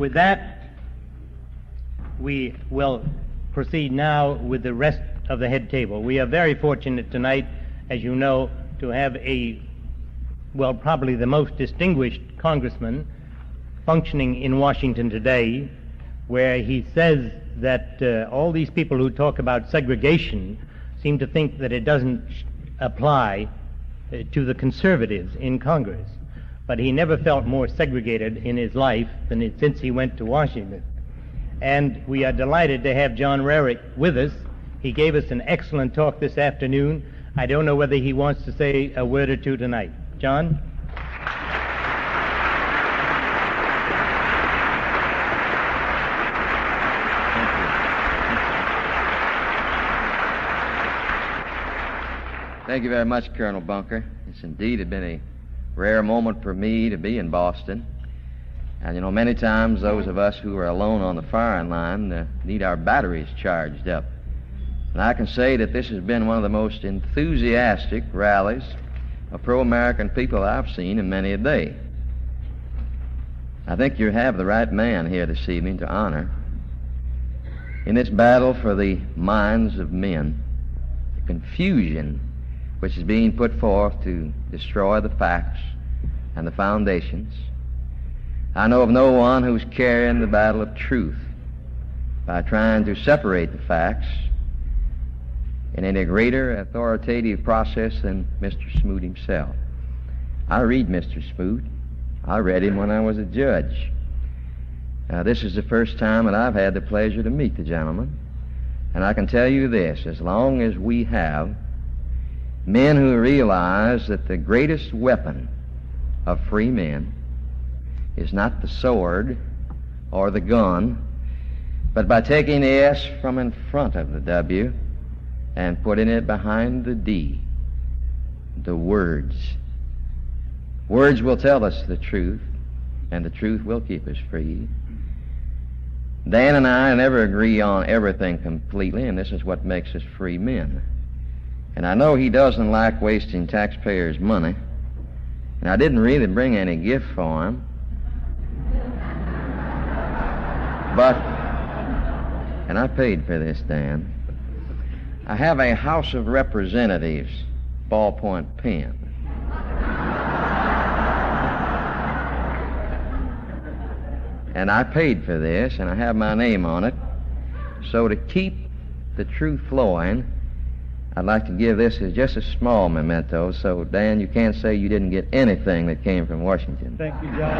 With that, we will proceed now with the rest of the head table. We are very fortunate tonight, as you know, to have probably the most distinguished congressman functioning in Washington today, where he says that all these people who talk about segregation seem to think that it doesn't apply to the conservatives in Congress. But he never felt more segregated in his life than since he went to Washington. And we are delighted to have John Rarick with us. He gave us an excellent talk this afternoon. I don't know whether he wants to say a word or two tonight. John? Thank you very much, Colonel Bunker. It's indeed been a rare moment for me to be in Boston. And, you know, many times those of us who are alone on the firing line need our batteries charged up. And I can say that this has been one of the most enthusiastic rallies of pro-American people I've seen in many a day. I think you have the right man here this evening to honor. In this battle for the minds of men, the confusion which is being put forth to destroy the facts and the foundations, I know of no one who's carrying the battle of truth by trying to separate the facts in any greater authoritative process than Mr. Smoot himself. I read Mr. Smoot. I read him when I was a judge. Now, this is the first time that I've had the pleasure to meet the gentleman, and I can tell you this: as long as we have men who realize that the greatest weapon of free men is not the sword or the gun, but by taking the S from in front of the W and putting it behind the D, the words. Words will tell us the truth, and the truth will keep us free. Dan and I never agree on everything completely, and this is what makes us free men. And I know he doesn't like wasting taxpayers' money, and I didn't really bring any gift for him. But, and I paid for this, Dan, I have a House of Representatives ballpoint pen. And I paid for this, and I have my name on it. So to keep the truth flowing, I'd like to give this as just a small memento, so, Dan, you can't say you didn't get anything that came from Washington. Thank you, John.